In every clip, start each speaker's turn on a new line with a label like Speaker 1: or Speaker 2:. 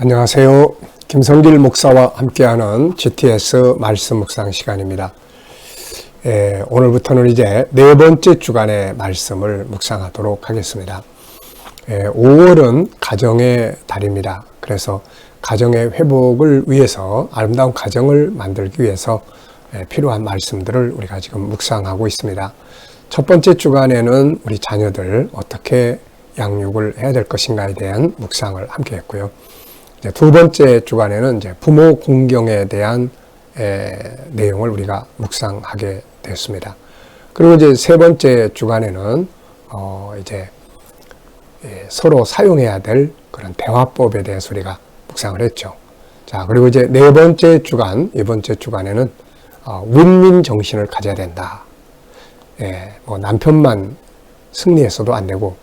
Speaker 1: 안녕하세요. 김성길 목사와 함께하는 GTS 말씀 묵상 시간입니다. 오늘부터는 이제 네 번째 주간의 말씀을 묵상하도록 하겠습니다. 5월은 가정의 달입니다. 그래서 가정의 회복을 위해서, 아름다운 가정을 만들기 위해서 필요한 말씀들을 우리가 지금 묵상하고 있습니다. 첫 번째 주간에는 우리 자녀들 어떻게 양육을 해야 될 것인가에 대한 묵상을 함께 했고요. 이제 두 번째 주간에는 이제 부모 공경에 대한 내용을 우리가 묵상하게 됐습니다. 그리고 이제 세 번째 주간에는 이제 서로 사용해야 될 그런 대화법에 대해서 우리가 묵상을 했죠. 자, 그리고 이제 네 번째 주간, 이번 주간에는 윈윈 정신을 가져야 된다. 뭐 남편만 승리해서도 안 되고,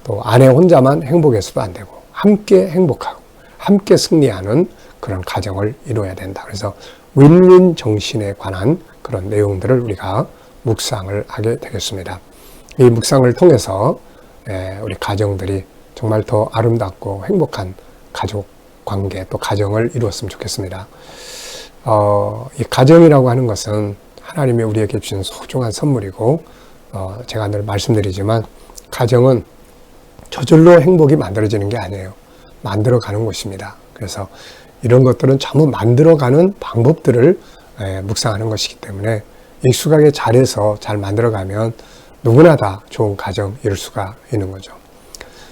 Speaker 1: 또 아내 혼자만 행복해서도 안 되고, 함께 행복하고 함께 승리하는 그런 가정을 이루어야 된다. 그래서 윈윈 정신에 관한 그런 내용들을 우리가 묵상을 하게 되겠습니다. 이 묵상을 통해서 우리 가정들이 정말 더 아름답고 행복한 가족 관계, 또 가정을 이루었으면 좋겠습니다. 이 가정이라고 하는 것은 하나님이 우리에게 주신 소중한 선물이고, 제가 늘 말씀드리지만 가정은 저절로 행복이 만들어지는 게 아니에요. 만들어가는 것입니다. 그래서 이런 것들은 전부 만들어가는 방법들을 묵상하는 것이기 때문에 익숙하게 잘해서 잘 만들어가면 누구나 다 좋은 가정 이룰 수가 있는 거죠.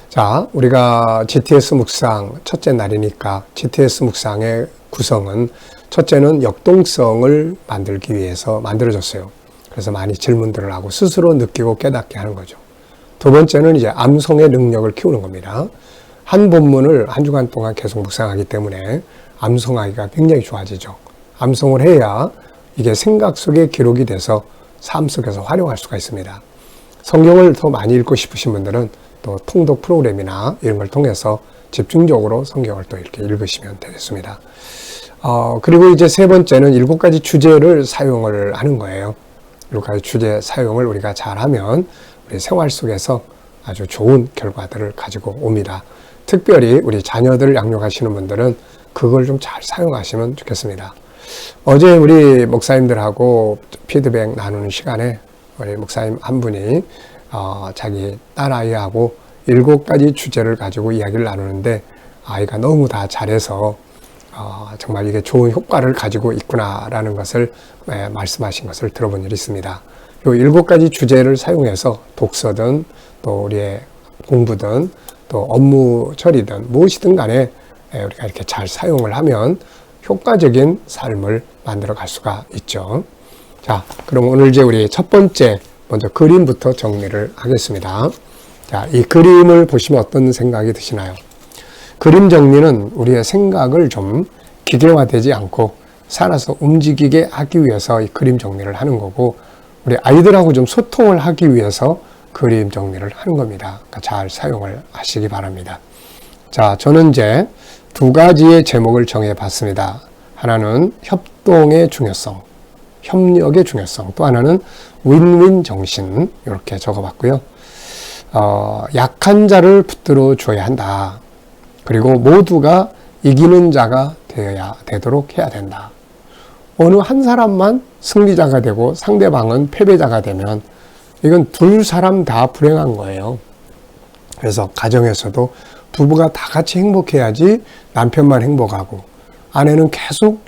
Speaker 1: 자, 우리가 GTS 묵상 첫째 날이니까 GTS 묵상의 구성은, 첫째는 역동성을 만들기 위해서 만들어졌어요. 그래서 많이 질문들을 하고 스스로 느끼고 깨닫게 하는 거죠. 두 번째는 이제 암송의 능력을 키우는 겁니다. 한 본문을 한 주간 동안 계속 묵상하기 때문에 암송하기가 굉장히 좋아지죠. 암송을 해야 이게 생각 속에 기록이 돼서 삶 속에서 활용할 수가 있습니다. 성경을 더 많이 읽고 싶으신 분들은 또 통독 프로그램이나 이런 걸 통해서 집중적으로 성경을 또 이렇게 읽으시면 되겠습니다. 그리고 이제 세 번째는 7가지 주제를 사용을 하는 거예요. 7가지 주제 사용을 우리가 잘하면 우리 생활 속에서 아주 좋은 결과들을 가지고 옵니다. 특별히 우리 자녀들을 양육하시는 분들은 그걸 좀 잘 사용하시면 좋겠습니다. 어제 우리 목사님들하고 피드백 나누는 시간에 우리 목사님 한 분이 자기 딸아이하고 7가지 주제를 가지고 이야기를 나누는데, 아이가 너무 다 잘해서 정말 이게 좋은 효과를 가지고 있구나라는 것을 말씀하신 것을 들어본 일이 있습니다. 이 7가지 주제를 사용해서 독서든 또 우리의 공부든 또 업무 처리든 무엇이든 간에 우리가 이렇게 잘 사용을 하면 효과적인 삶을 만들어 갈 수가 있죠. 자, 그럼 오늘 이제 우리 첫 번째 먼저 그림부터 정리를 하겠습니다. 자, 이 그림을 보시면 어떤 생각이 드시나요? 그림 정리는 우리의 생각을 좀 기계화되지 않고 살아서 움직이게 하기 위해서 이 그림 정리를 하는 거고, 우리 아이들하고 좀 소통을 하기 위해서 그림 정리를 하는 겁니다. 그러니까 잘 사용을 하시기 바랍니다. 자, 저는 이제 2가지의 제목을 정해 봤습니다. 하나는 협동의 중요성, 협력의 중요성, 또 하나는 윈윈 정신, 이렇게 적어 봤고요. 약한 자를 붙들어 줘야 한다. 그리고 모두가 이기는 자가 되도록 해야 된다. 어느 한 사람만 승리자가 되고 상대방은 패배자가 되면 이건 두 사람 다 불행한 거예요. 그래서 가정에서도 부부가 다 같이 행복해야지 남편만 행복하고 아내는 계속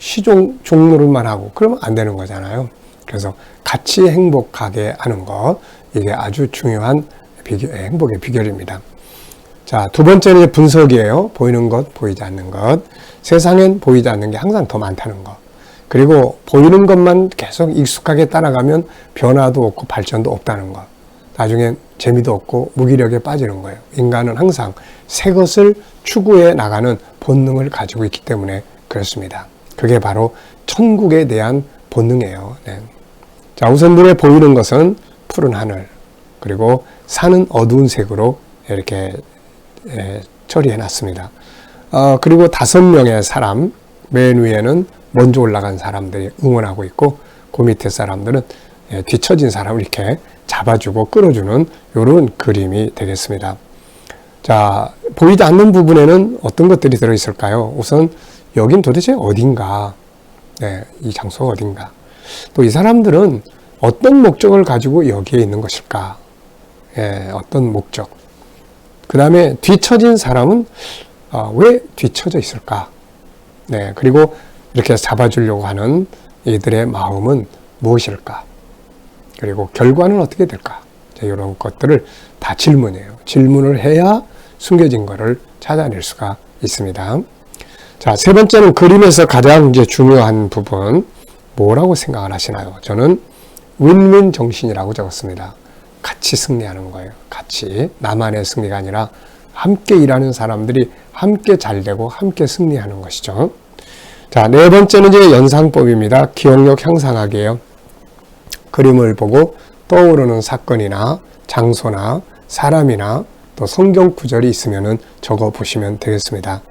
Speaker 1: 종노릇만 하고 그러면 안 되는 거잖아요. 그래서 같이 행복하게 하는 것, 이게 아주 중요한 행복의 비결입니다. 자, 두 번째는 분석이에요. 보이는 것, 보이지 않는 것. 세상엔 보이지 않는 게 항상 더 많다는 것. 그리고 보이는 것만 계속 익숙하게 따라가면 변화도 없고 발전도 없다는 것. 나중엔 재미도 없고 무기력에 빠지는 거예요. 인간은 항상 새 것을 추구해 나가는 본능을 가지고 있기 때문에 그렇습니다. 그게 바로 천국에 대한 본능이에요. 네. 자, 우선 눈에 보이는 것은 푸른 하늘, 그리고 산은 어두운 색으로 이렇게 처리해 놨습니다. 그리고 5명의 사람, 맨 위에는 먼저 올라간 사람들이 응원하고 있고, 그 밑에 사람들은 뒤처진 사람을 이렇게 잡아주고 끌어주는 이런 그림이 되겠습니다. 자, 보이지 않는 부분에는 어떤 것들이 들어있을까요? 우선 여긴 도대체 어딘가? 네, 이 장소가 어딘가? 또 이 사람들은 어떤 목적을 가지고 여기에 있는 것일까? 예, 어떤 목적? 그 다음에 뒤처진 사람은 왜 뒤처져 있을까? 네, 그리고 이렇게 잡아주려고 하는 이들의 마음은 무엇일까? 그리고 결과는 어떻게 될까? 자, 이런 것들을 다 질문이에요. 질문을 해야 숨겨진 것을 찾아낼 수가 있습니다. 자, 세 번째는 그림에서 가장 이제 중요한 부분, 뭐라고 생각을 하시나요? 저는 윈윈 정신이라고 적었습니다. 같이 승리하는 거예요. 같이. 나만의 승리가 아니라 함께 일하는 사람들이 함께 잘되고 함께 승리하는 것이죠. 자, 네 번째는 이제 연상법입니다. 기억력 향상하기예요. 그림을 보고 떠오르는 사건이나 장소나 사람이나 또 성경 구절이 있으면은 적어 보시면 되겠습니다.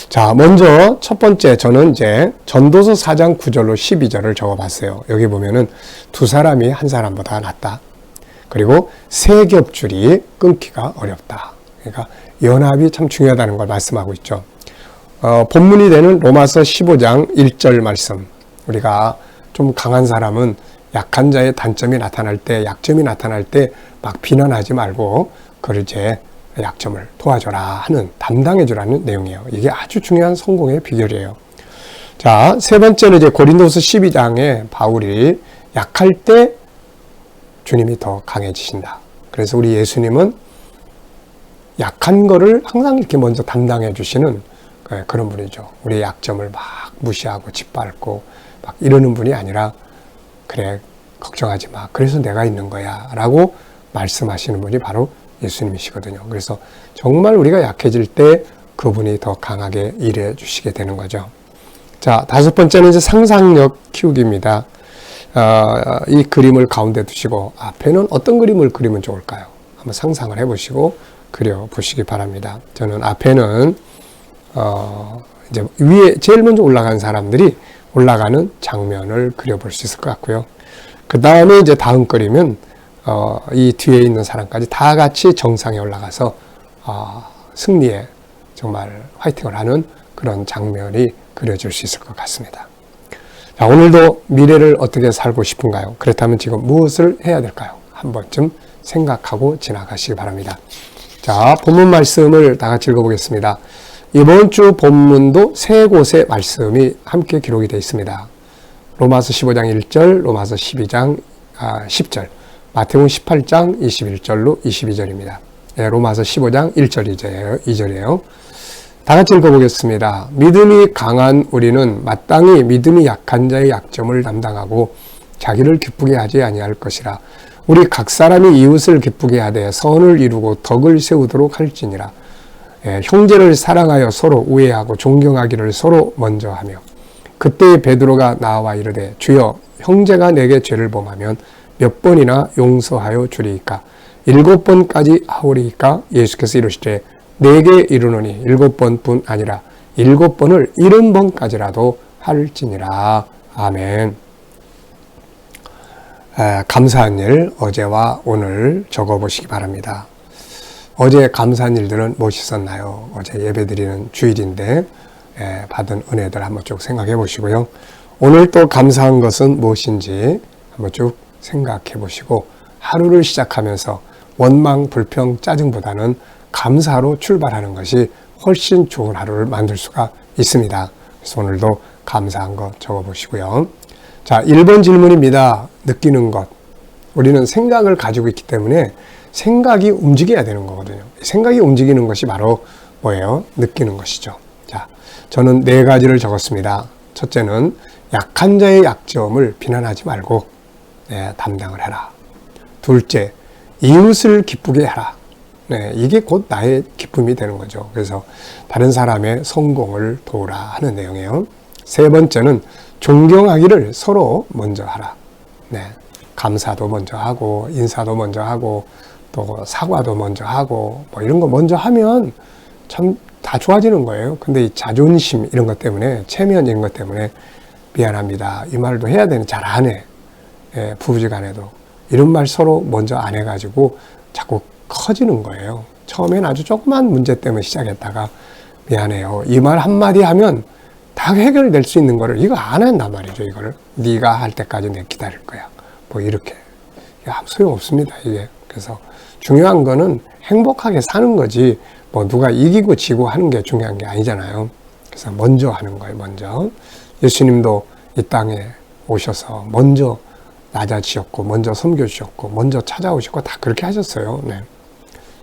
Speaker 1: 자, 먼저 첫 번째 저는 이제 전도서 4장 9절로 12절을 적어 봤어요. 여기 보면은 두 사람이 한 사람보다 낫다. 그리고 세 겹줄이 끊기가 어렵다. 그러니까 연합이 참 중요하다는 걸 말씀하고 있죠. 본문이 되는 로마서 15장 1절 말씀. 우리가 좀 강한 사람은 약한 자의 단점이 나타날 때, 약점이 나타날 때 막 비난하지 말고 그를 이제 약점을 도와줘라 하는, 담당해주라는 내용이에요. 이게 아주 중요한 성공의 비결이에요. 자, 세 번째는 이제 고린도서 12장에 바울이 약할 때 주님이 더 강해지신다. 그래서 우리 예수님은 약한 거를 항상 이렇게 먼저 담당해 주시는 그런 분이죠. 우리의 약점을 막 무시하고 짓밟고 막 이러는 분이 아니라, 그래, 걱정하지 마. 그래서 내가 있는 거야. 라고 말씀하시는 분이 바로 예수님이시거든요. 그래서 정말 우리가 약해질 때 그분이 더 강하게 일해 주시게 되는 거죠. 자, 다섯 번째는 이제 상상력 키우기입니다. 이 그림을 가운데 두시고 앞에는 어떤 그림을 그리면 좋을까요? 한번 상상을 해보시고 그려보시기 바랍니다. 저는 앞에는 이제 위에 제일 먼저 올라간 사람들이 올라가는 장면을 그려볼 수 있을 것 같고요. 그 다음에 이제 다음 그림은 이 뒤에 있는 사람까지 다 같이 정상에 올라가서 승리에 정말 화이팅을 하는 그런 장면이 그려질 수 있을 것 같습니다. 자, 오늘도 미래를 어떻게 살고 싶은가요? 그렇다면 지금 무엇을 해야 될까요? 한 번쯤 생각하고 지나가시기 바랍니다. 자, 본문 말씀을 다 같이 읽어보겠습니다. 이번 주 본문도 세 곳의 말씀이 함께 기록이 되어 있습니다. 로마서 15장 1절, 로마서 12장 10절, 마태복음 18장 21절로 22절입니다. 예, 로마서 15장 1절 2절이에요. 다 같이 읽어보겠습니다. 믿음이 강한 우리는 마땅히 믿음이 약한 자의 약점을 담당하고 자기를 기쁘게 하지 아니할 것이라. 우리 각 사람이 이웃을 기쁘게 하되 선을 이루고 덕을 세우도록 할지니라. 예, 형제를 사랑하여 서로 우애하고 존경하기를 서로 먼저 하며. 그때 베드로가 나와 이르되 주여, 형제가 내게 죄를 범하면 몇 번이나 용서하여 주리이까? 7번까지 하오리이까? 예수께서 이르시되 내게 이르노니 7번뿐 아니라 7번을 70번까지라도 할지니라. 아멘. 감사한 일 어제와 오늘 적어보시기 바랍니다. 어제 감사한 일들은 무엇이 있었나요? 어제 예배드리는 주일인데 받은 은혜들 한번 쭉 생각해 보시고요. 오늘 또 감사한 것은 무엇인지 한번 쭉 생각해 보시고 하루를 시작하면서 원망, 불평, 짜증보다는 감사로 출발하는 것이 훨씬 좋은 하루를 만들 수가 있습니다. 그래서 오늘도 감사한 것 적어보시고요. 자, 1번 질문입니다. 느끼는 것. 우리는 생각을 가지고 있기 때문에 생각이 움직여야 되는 거거든요. 생각이 움직이는 것이 바로 뭐예요? 느끼는 것이죠. 자, 저는 4가지를 적었습니다. 첫째는 약한 자의 약점을 비난하지 말고 담당을 해라. 둘째, 이웃을 기쁘게 해라. 네, 이게 곧 나의 기쁨이 되는 거죠. 그래서 다른 사람의 성공을 도우라 하는 내용이에요. 세 번째는 존경하기를 서로 먼저 하라. 네, 감사도 먼저 하고 인사도 먼저 하고 또 사과도 먼저 하고 뭐 이런 거 먼저 하면 참 다 좋아지는 거예요. 근데 이 자존심 이런 것 때문에, 체면 이런 것 때문에 미안합니다, 이 말도 해야 되는 잘 안 해. 부부지간에도 이런 말 서로 먼저 안 해가지고 자꾸 커지는 거예요. 처음엔 아주 조그만 문제 때문에 시작했다가 미안해요. 이 말 한마디 하면 다 해결될 수 있는 거를 이거 안 한단 말이죠. 이거를 네가 할 때까지 내가 기다릴 거야. 뭐 이렇게 소용없습니다. 이게. 그래서 중요한 거는 행복하게 사는 거지 뭐 누가 이기고 지고 하는 게 중요한 게 아니잖아요. 그래서 먼저 하는 거예요. 먼저. 예수님도 이 땅에 오셔서 먼저 낮아지셨고 먼저 섬겨주셨고 먼저 찾아오셨고 다 그렇게 하셨어요. 네.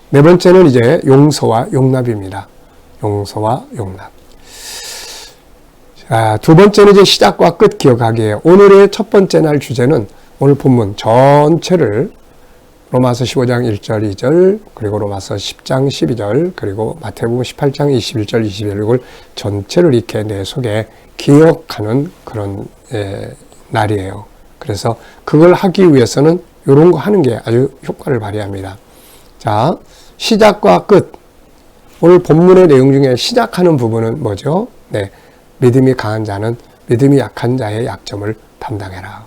Speaker 1: 네 번째는 이제 용서와 용납입니다. 용서와 용납. 자, 두 번째는 이제 시작과 끝 기억하기예요. 오늘의 첫 번째 날 주제는 오늘 본문 전체를 로마서 15장 1절 2절 그리고 로마서 10장 12절 그리고 마태복음 18장 21절 22절 이걸 전체를 이렇게 내 속에 기억하는 그런 날이에요. 그래서 그걸 하기 위해서는 이런 거 하는 게 아주 효과를 발휘합니다. 자, 시작과 끝. 오늘 본문의 내용 중에 시작하는 부분은 뭐죠? 네, 믿음이 강한 자는 믿음이 약한 자의 약점을 담당해라.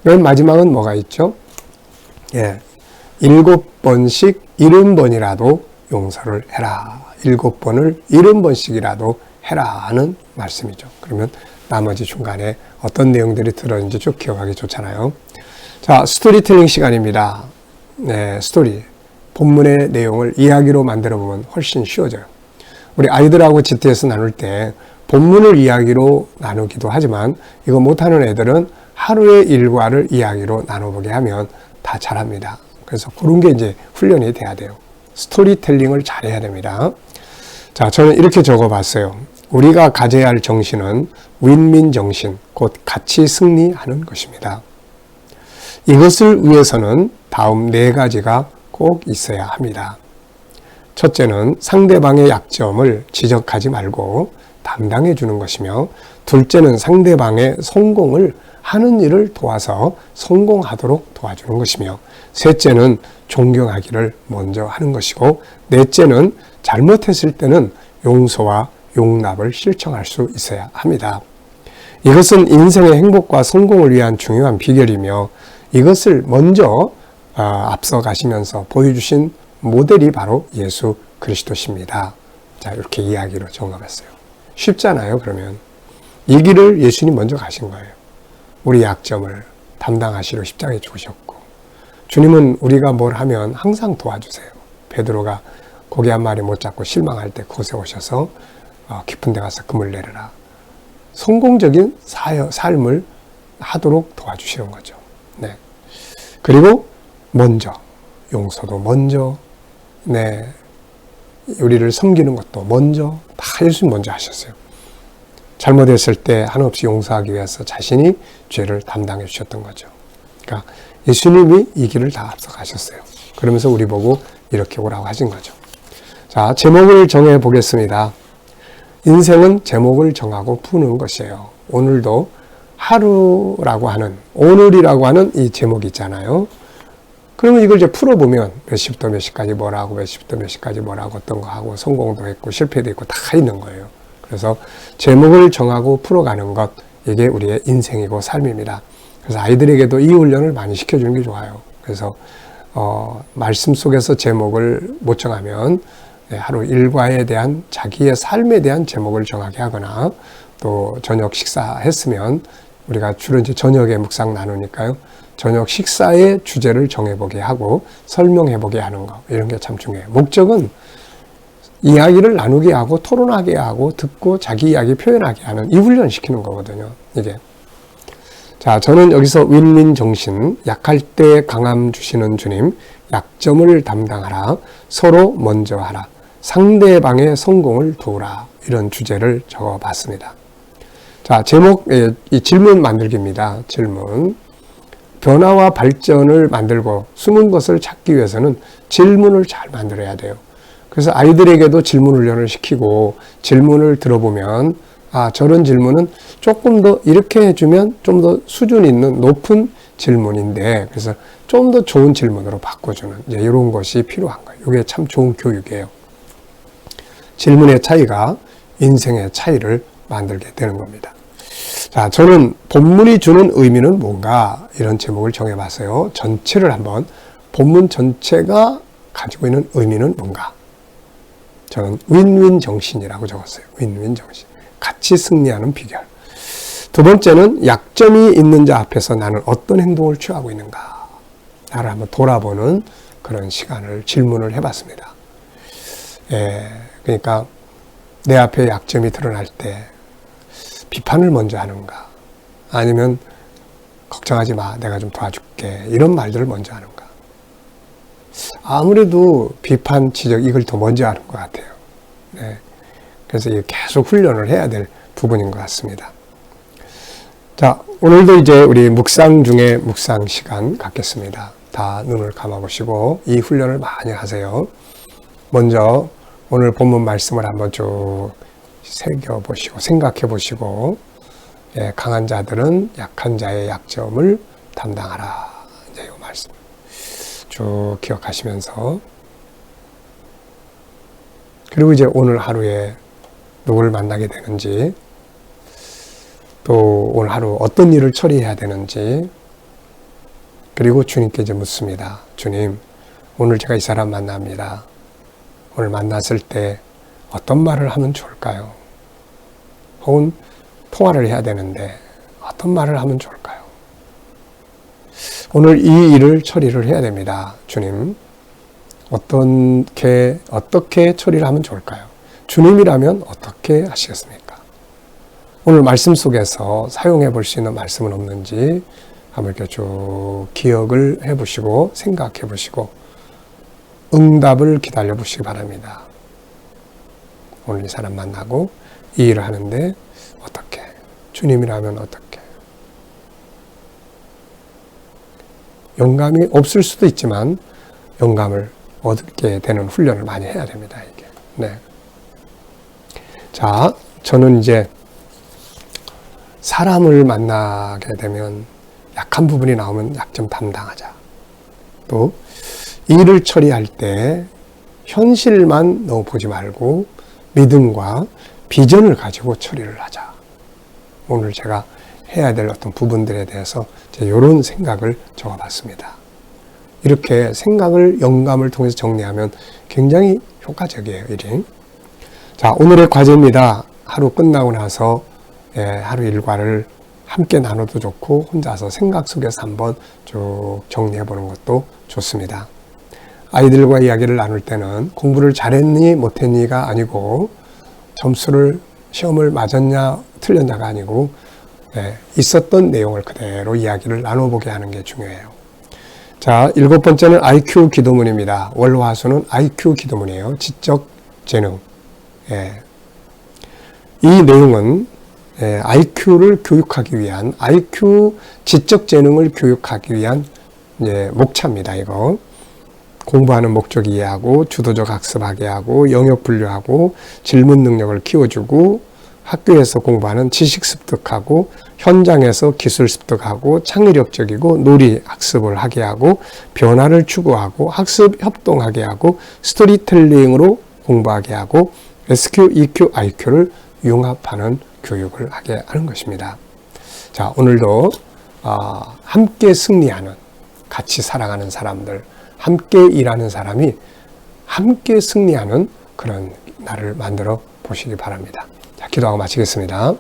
Speaker 1: 맨 마지막은 뭐가 있죠? 예, 7번씩 70번이라도 용서를 해라. 7번을 70번씩이라도 해라 하는 말씀이죠. 그러면 나머지 중간에 어떤 내용들이 들어있는지 쭉 기억하기 좋잖아요. 자, 스토리텔링 시간입니다. 네, 스토리. 본문의 내용을 이야기로 만들어 보면 훨씬 쉬워져요. 우리 아이들하고 GTS 나눌 때 본문을 이야기로 나누기도 하지만 이거 못하는 애들은 하루의 일과를 이야기로 나눠보게 하면 다 잘합니다. 그래서 그런 게 이제 훈련이 돼야 돼요. 스토리텔링을 잘해야 됩니다. 자, 저는 이렇게 적어봤어요. 우리가 가져야 할 정신은 윈윈 정신, 곧 같이 승리하는 것입니다. 이것을 위해서는 다음 4가지가 꼭 있어야 합니다. 첫째는 상대방의 약점을 지적하지 말고 담당해 주는 것이며, 둘째는 상대방의 성공을 하는 일을 도와서 성공하도록 도와주는 것이며, 셋째는 존경하기를 먼저 하는 것이고, 넷째는 잘못했을 때는 용서와 용납을 실천할 수 있어야 합니다. 이것은 인생의 행복과 성공을 위한 중요한 비결이며, 이것을 먼저 앞서 가시면서 보여주신 모델이 바로 예수 그리스도십니다. 자, 이렇게 이야기로 정합했어요. 쉽잖아요. 그러면 이 길을 예수님 먼저 가신 거예요. 우리 약점을 담당하시러 십자가에 죽으셨고, 주님은 우리가 뭘 하면 항상 도와주세요. 베드로가 고기 한 마리 못 잡고 실망할 때 그곳에 오셔서 깊은 데 가서 금을 내려라. 성공적인 삶을 하도록 도와주시는 거죠. 네. 그리고 먼저 용서도 먼저, 네, 우리를 섬기는 것도 먼저 다 예수님 먼저 하셨어요. 잘못했을 때 한없이 용서하기 위해서 자신이 죄를 담당해 주셨던 거죠. 그러니까 예수님이 이 길을 다 앞서 가셨어요. 그러면서 우리 보고 이렇게 오라고 하신 거죠. 자, 제목을 정해 보겠습니다. 인생은 제목을 정하고 푸는 것이에요. 오늘도 하루라고 하는, 오늘이라고 하는 이 제목이 있잖아요. 그러면 이걸 이제 풀어보면 몇 시부터 몇 시까지 뭐라고, 몇 시부터 몇 시까지 뭐라고 어떤 거 하고 성공도 했고 실패도 있고 다 있는 거예요. 그래서 제목을 정하고 풀어가는 것, 이게 우리의 인생이고 삶입니다. 그래서 아이들에게도 이 훈련을 많이 시켜주는 게 좋아요. 그래서 말씀 속에서 제목을 못 정하면 하루 일과에 대한 자기의 삶에 대한 제목을 정하게 하거나, 또 저녁 식사했으면 우리가 주로 이제 저녁에 묵상 나누니까요. 저녁 식사의 주제를 정해보게 하고 설명해보게 하는 거, 이런 게 참 중요해요. 목적은 이야기를 나누게 하고 토론하게 하고 듣고 자기 이야기 표현하게 하는 이 훈련을 시키는 거거든요. 이게. 자, 저는 여기서 윈윈 정신, 약할 때 강함 주시는 주님, 약점을 담당하라, 서로 먼저 하라, 상대방의 성공을 도우라, 이런 주제를 적어봤습니다. 자, 제목, 이 질문 만들기입니다. 질문. 변화와 발전을 만들고 숨은 것을 찾기 위해서는 질문을 잘 만들어야 돼요. 그래서 아이들에게도 질문 훈련을 시키고, 질문을 들어보면 저런 질문은 조금 더 이렇게 해주면 좀 더 수준 있는 높은 질문인데, 그래서 좀 더 좋은 질문으로 바꿔주는 이제 이런 것이 필요한 거예요. 이게 참 좋은 교육이에요. 질문의 차이가 인생의 차이를 만들게 되는 겁니다. 자, 저는 본문이 주는 의미는 뭔가, 이런 제목을 정해봤어요. 전체를 한번, 본문 전체가 가지고 있는 의미는 뭔가, 저는 윈윈 정신이라고 적었어요. 윈윈 정신. 같이 승리하는 비결. 두 번째는 약점이 있는 자 앞에서 나는 어떤 행동을 취하고 있는가. 나를 한번 돌아보는 그런 시간을 질문을 해봤습니다. 그러니까 내 앞에 약점이 드러날 때 비판을 먼저 하는가, 아니면 걱정하지 마, 내가 좀 도와줄게, 이런 말들을 먼저 하는가. 아무래도 비판, 지적, 이걸 더 먼저 하는 것 같아요. 그래서 계속 훈련을 해야 될 부분인 것 같습니다. 자, 오늘도 이제 우리 묵상 중에 묵상 시간 갖겠습니다. 다 눈을 감아보시고 이 훈련을 많이 하세요. 먼저 오늘 본문 말씀을 한번 쭉 새겨보시고 생각해보시고, 강한 자들은 약한 자의 약점을 담당하라. 이제 이 말씀 쭉 기억하시면서, 그리고 이제 오늘 하루에 누구를 만나게 되는지, 또 오늘 하루 어떤 일을 처리해야 되는지, 그리고 주님께 이제 묻습니다. 주님, 오늘 제가 이 사람 만납니다. 오늘 만났을 때 어떤 말을 하면 좋을까요? 혹은 통화를 해야 되는데 어떤 말을 하면 좋을까요? 오늘 이 일을 처리를 해야 됩니다. 주님, 어떻게 처리를 하면 좋을까요? 주님이라면 어떻게 하시겠습니까? 오늘 말씀 속에서 사용해 볼 수 있는 말씀은 없는지 한번 이렇게 쭉 기억을 해보시고 생각해 보시고 응답을 기다려 보시기 바랍니다. 오늘 이 사람 만나고 이 일을 하는데 어떻게? 주님이라면 어떻게? 영감이 없을 수도 있지만 영감을 얻게 되는 훈련을 많이 해야 됩니다. 이게. 네. 자, 저는 이제 사람을 만나게 되면 약한 부분이 나오면 약점 담당하자. 또 일을 처리할 때 현실만 너무 보지 말고 믿음과 비전을 가지고 처리를 하자. 오늘 제가 해야 될 어떤 부분들에 대해서 이런 생각을 적어봤습니다. 이렇게 생각을 영감을 통해서 정리하면 굉장히 효과적이에요. 일이. 자, 오늘의 과제입니다. 하루 끝나고 나서 하루 일과를 함께 나눠도 좋고 혼자서 생각 속에서 한번 쭉 정리해 보는 것도 좋습니다. 아이들과 이야기를 나눌 때는 공부를 잘했니 못했니가 아니고 점수를 시험을 맞았냐 틀렸냐가 아니고 있었던 내용을 그대로 이야기를 나눠보게 하는 게 중요해요. 자, 7번째는 IQ 기도문입니다. 월화수는 IQ 기도문이에요. 지적 재능. 이 내용은 IQ를 교육하기 위한, IQ 지적 재능을 교육하기 위한 목차입니다. 이거 공부하는 목적 이해하고 주도적 학습하게 하고 영역 분류하고 질문 능력을 키워주고 학교에서 공부하는 지식 습득하고 현장에서 기술 습득하고 창의력적이고 놀이 학습을 하게 하고 변화를 추구하고 학습 협동하게 하고 스토리텔링으로 공부하게 하고 SQ, EQ, IQ를 융합하는 교육을 하게 하는 것입니다. 자, 오늘도 함께 승리하는, 같이 살아가는 사람들, 함께 일하는 사람이 함께 승리하는 그런 날을 만들어 보시기 바랍니다. 자, 기도하고 마치겠습니다.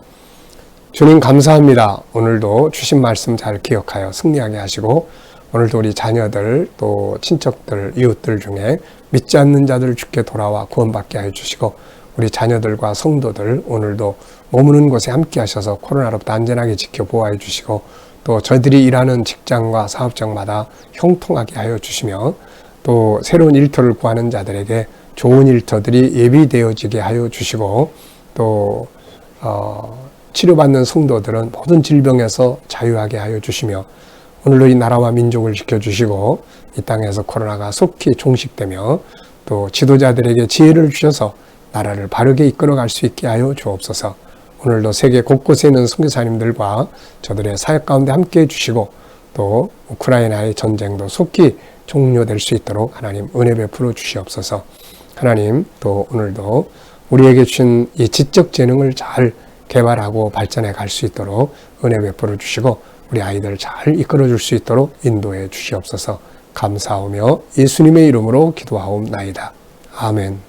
Speaker 1: 주님 감사합니다. 오늘도 주신 말씀 잘 기억하여 승리하게 하시고 오늘도 우리 자녀들 또 친척들 이웃들 중에 믿지 않는 자들 주께 돌아와 구원받게 하여 주시고 우리 자녀들과 성도들 오늘도 머무는 곳에 함께 하셔서 코로나로부터 안전하게 지켜 보호해 주시고 또 저희들이 일하는 직장과 사업장마다 형통하게 하여 주시며 또 새로운 일터를 구하는 자들에게 좋은 일터들이 예비되어지게 하여 주시고 또 치료받는 성도들은 모든 질병에서 자유하게 하여 주시며 오늘도 이 나라와 민족을 지켜주시고 이 땅에서 코로나가 속히 종식되며 또 지도자들에게 지혜를 주셔서 나라를 바르게 이끌어갈 수 있게 하여 주옵소서. 오늘도 세계 곳곳에 있는 선교사님들과 저들의 사역 가운데 함께해 주시고 또 우크라이나의 전쟁도 속히 종료될 수 있도록 하나님 은혜 베풀어 주시옵소서. 하나님 또 오늘도 우리에게 주신 이 지적 재능을 잘 개발하고 발전해 갈 수 있도록 은혜 베풀어 주시고 우리 아이들 잘 이끌어 줄 수 있도록 인도해 주시옵소서. 감사하며 예수님의 이름으로 기도하옵나이다. 아멘.